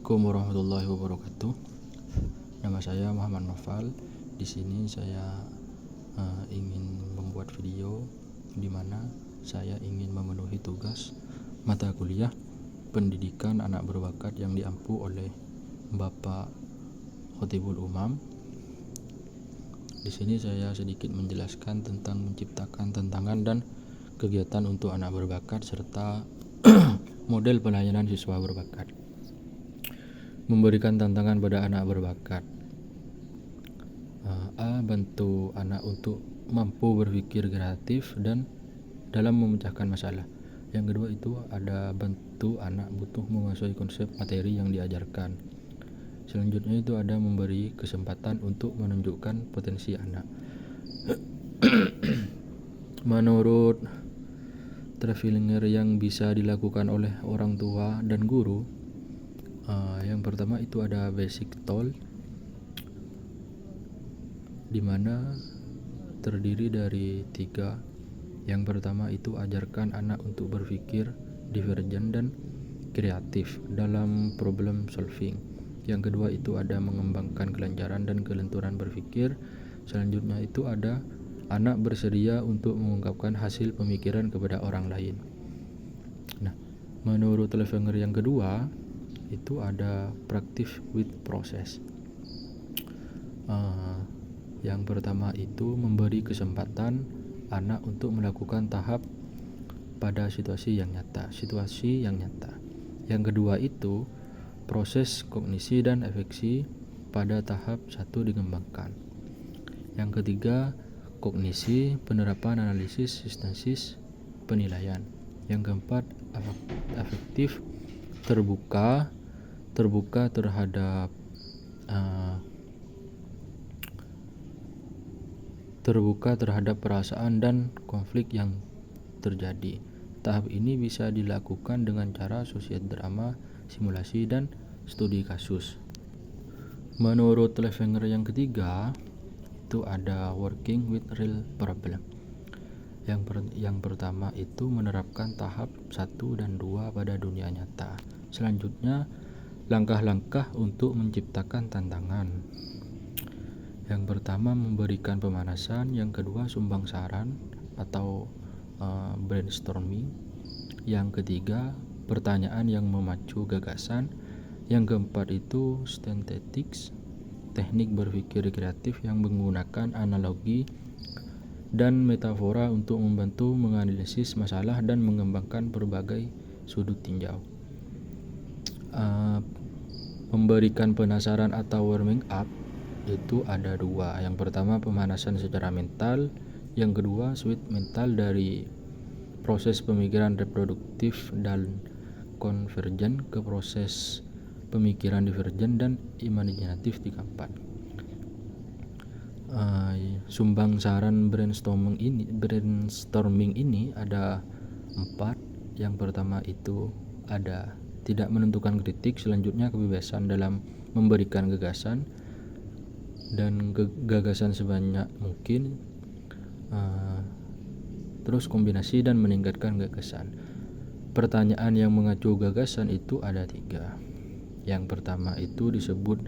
Assalamualaikum warahmatullahi wabarakatuh. Nama saya Muhammad Nofal. Di sini saya ingin membuat video di mana saya ingin memenuhi tugas mata kuliah pendidikan anak berbakat yang diampu oleh Bapak Khotibul Umam. Di sini saya sedikit menjelaskan tentang menciptakan tantangan dan kegiatan untuk anak berbakat serta model pelayanan siswa berbakat. Memberikan tantangan pada anak berbakat. A. Bantu anak untuk mampu berpikir kreatif dan dalam memecahkan masalah. Yang kedua itu ada bantu anak butuh menguasai konsep materi yang diajarkan. Selanjutnya itu ada memberi kesempatan untuk menunjukkan potensi anak. Menurut traveler yang bisa dilakukan oleh orang tua dan guru, yang pertama itu ada basic tool, di mana terdiri dari 3. Yang pertama itu ajarkan anak untuk berpikir divergen dan kreatif dalam problem solving. Yang kedua itu ada mengembangkan kelancaran dan kelenturan berpikir. Selanjutnya itu ada anak bersedia untuk mengungkapkan hasil pemikiran kepada orang lain. Nah, menurut traveler yang kedua itu ada practice with process. Yang pertama itu memberi kesempatan anak untuk melakukan tahap pada situasi yang nyata. Yang kedua itu proses kognisi dan efeksi pada tahap 1 dikembangkan. Yang ketiga kognisi, penerapan, analisis, sintesis, penilaian. Yang keempat afektif, terbuka terhadap perasaan dan konflik yang terjadi. Tahap ini bisa dilakukan dengan cara sosial drama, simulasi, dan studi kasus. Menurut traveler yang ketiga itu ada working with real problem. Yang pertama itu menerapkan tahap 1 dan 2 pada dunia nyata. Selanjutnya langkah-langkah untuk menciptakan tantangan. Yang pertama memberikan pemanasan, yang kedua sumbang saran atau brainstorming, yang ketiga pertanyaan yang memacu gagasan, yang keempat itu synthetics, teknik berpikir kreatif yang menggunakan analogi dan metafora untuk membantu menganalisis masalah dan mengembangkan berbagai sudut tinjau. Memberikan penasaran atau warming up itu ada 2. Yang pertama pemanasan secara mental, yang kedua switch mental dari proses pemikiran reproduktif dan konvergen ke proses pemikiran divergen dan imajinatif tingkat 4. Sumbang saran brainstorming ini ada 4. Yang pertama itu ada tidak menentukan kritik, selanjutnya kebebasan dalam memberikan gagasan dan gagasan sebanyak mungkin, terus kombinasi dan meningkatkan gagasan. Pertanyaan yang mengacu gagasan itu ada 3. Yang pertama itu disebut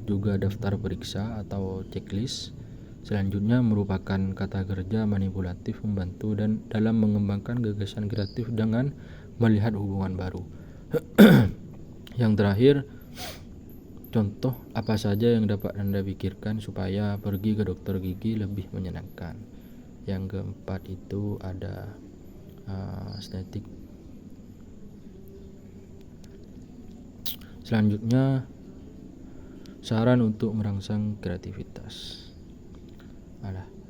juga daftar periksa atau checklist. Selanjutnya merupakan kata kerja manipulatif membantu dan dalam mengembangkan gagasan kreatif dengan melihat hubungan baru. Yang terakhir, contoh apa saja yang dapat Anda pikirkan supaya pergi ke dokter gigi lebih menyenangkan. Yang keempat itu ada estetik. Selanjutnya saran untuk merangsang kreativitas.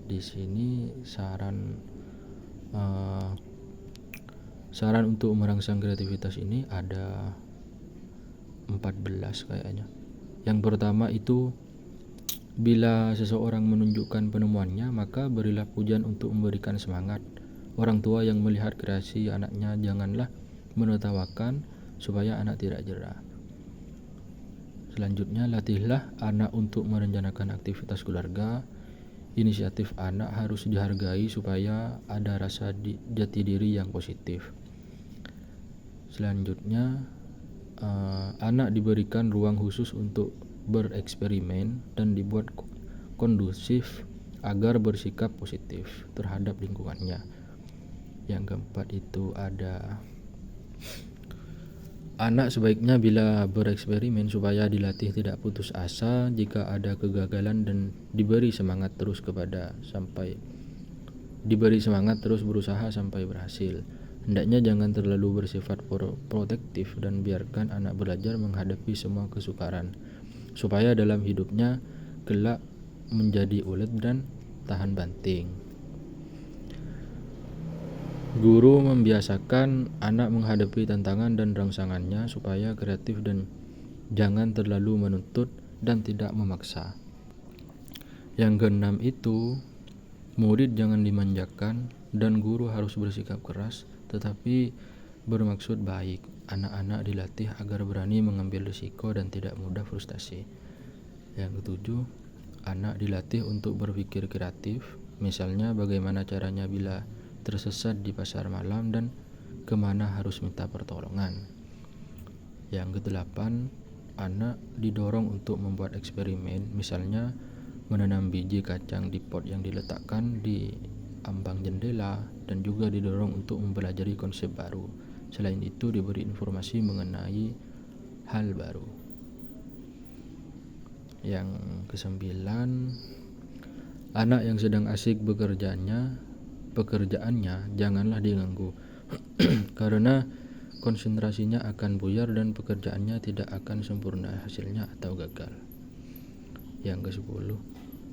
Di sini saran untuk merangsang kreativitas ini ada 14 kayaknya. Yang pertama itu bila seseorang menunjukkan penemuannya, maka berilah pujian untuk memberikan semangat. Orang tua yang melihat kreasi anaknya janganlah menertawakan supaya anak tidak jera. Selanjutnya latihlah anak untuk merencanakan aktivitas keluarga. Inisiatif anak harus dihargai supaya ada rasa jati diri yang positif. Selanjutnya anak diberikan ruang khusus untuk bereksperimen dan dibuat kondusif agar bersikap positif terhadap lingkungannya. Yang keempat itu ada anak sebaiknya bila bereksperimen supaya dilatih tidak putus asa jika ada kegagalan dan diberi semangat terus berusaha sampai berhasil. Hendaknya jangan terlalu bersifat protektif dan biarkan anak belajar menghadapi semua kesukaran supaya dalam hidupnya kelak menjadi ulet dan tahan banting. Guru membiasakan anak menghadapi tantangan dan rangsangannya supaya kreatif dan jangan terlalu menuntut dan tidak memaksa. Yang keenam itu, murid jangan dimanjakan dan guru harus bersikap keras tetapi bermaksud baik. Anak-anak dilatih agar berani mengambil risiko dan tidak mudah frustasi. Yang ketujuh, anak dilatih untuk berpikir kreatif, misalnya bagaimana caranya bila tersesat di pasar malam dan kemana harus minta pertolongan. Yang kedelapan, anak didorong untuk membuat eksperimen, misalnya menanam biji kacang di pot yang diletakkan di ambang jendela, dan juga didorong untuk mempelajari konsep baru. Selain itu diberi informasi mengenai hal baru. Yang kesembilan, anak yang sedang asik pekerjaannya janganlah diganggu karena konsentrasinya akan buyar dan pekerjaannya tidak akan sempurna hasilnya atau gagal. Yang ke-10,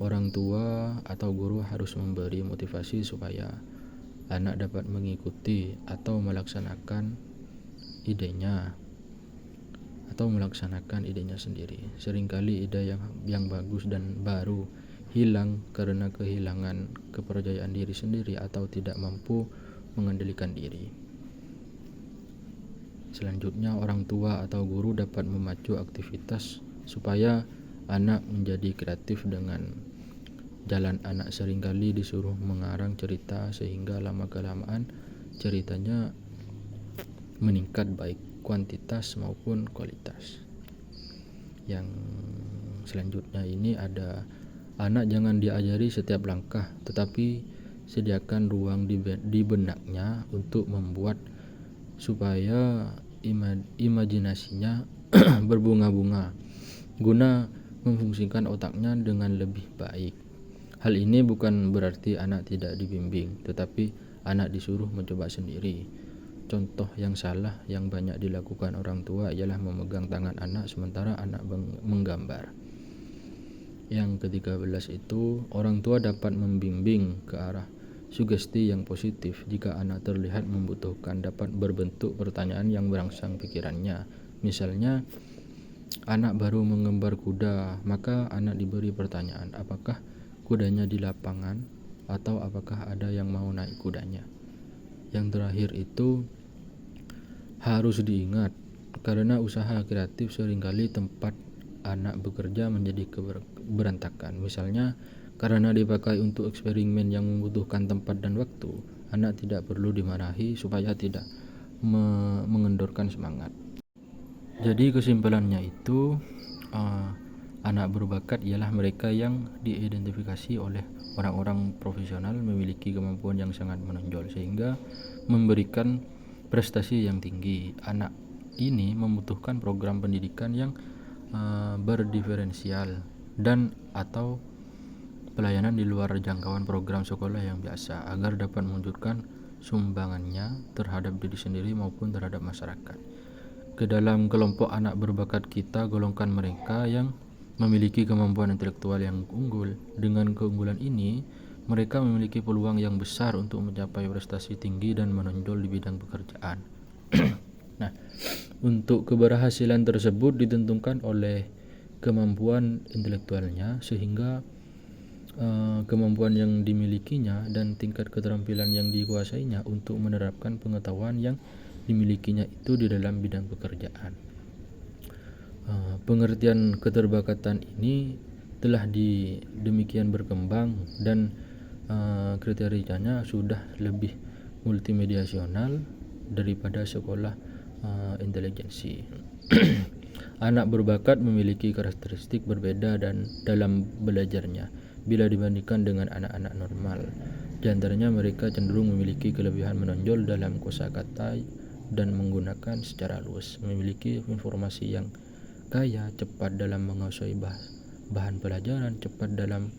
orang tua atau guru harus memberi motivasi supaya anak dapat mengikuti atau melaksanakan idenya sendiri. Seringkali ide yang bagus dan baru hilang karena kehilangan kepercayaan diri sendiri atau tidak mampu mengendalikan diri. Selanjutnya, orang tua atau guru dapat memacu aktivitas supaya anak menjadi kreatif dengan jalan. Anak seringkali disuruh mengarang cerita sehingga lama-kelamaan ceritanya meningkat baik kuantitas maupun kualitas. Yang selanjutnya ini ada anak jangan diajari setiap langkah, tetapi sediakan ruang di benaknya untuk membuat supaya imajinasinya berbunga-bunga guna memfungsikan otaknya dengan lebih baik. Hal ini bukan berarti anak tidak dibimbing, tetapi anak disuruh mencoba sendiri. Contoh yang salah yang banyak dilakukan orang tua ialah memegang tangan anak sementara anak menggambar. Yang ke-13 itu, orang tua dapat membimbing ke arah sugesti yang positif. Jika anak terlihat membutuhkan, dapat berbentuk pertanyaan yang merangsang pikirannya. Misalnya, anak baru menggambar kuda, maka anak diberi pertanyaan, apakah kudanya di lapangan atau apakah ada yang mau naik kudanya. Yang terakhir itu harus diingat, karena usaha kreatif seringkali tempat anak bekerja menjadi berantakan. Misalnya karena dipakai untuk eksperimen yang membutuhkan tempat dan waktu, anak tidak perlu dimarahi supaya tidak mengendorkan semangat. Jadi kesimpulannya itu, anak berbakat ialah mereka yang diidentifikasi oleh orang-orang profesional memiliki kemampuan yang sangat menonjol sehingga memberikan prestasi yang tinggi. Anak ini membutuhkan program pendidikan yang berdiferensial dan atau pelayanan di luar jangkauan program sekolah yang biasa agar dapat mewujudkan sumbangannya terhadap diri sendiri maupun terhadap masyarakat. Ke dalam kelompok anak berbakat kita golongkan mereka yang memiliki kemampuan intelektual yang unggul. Dengan keunggulan ini, mereka memiliki peluang yang besar untuk mencapai prestasi tinggi dan menonjol di bidang pekerjaan. Nah, untuk keberhasilan tersebut ditentukan oleh kemampuan intelektualnya, sehingga kemampuan yang dimilikinya dan tingkat keterampilan yang dikuasainya untuk menerapkan pengetahuan yang dimilikinya itu di dalam bidang pekerjaan. Pengertian keterbakatan ini telah demikian berkembang dan kriterianya sudah lebih multimediasional daripada sekolah intelijensi. Anak berbakat memiliki karakteristik berbeda dan dalam belajarnya bila dibandingkan dengan anak-anak normal. Di antaranya mereka cenderung memiliki kelebihan menonjol dalam kosakata dan menggunakan secara luas, memiliki informasi yang kaya, cepat dalam menguasai bahan pelajaran, cepat dalam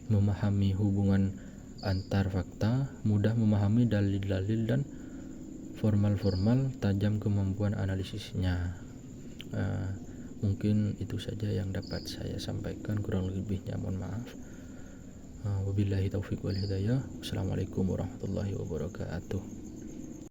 memahami hubungan antar fakta, mudah memahami dalil-dalil dan formal, tajam kemampuan analisisnya. Mungkin itu saja yang dapat saya sampaikan, kurang lebihnya mohon maaf. Wabillahi taufiq wal hidayah. Wassalamualaikum warahmatullahi wabarakatuh.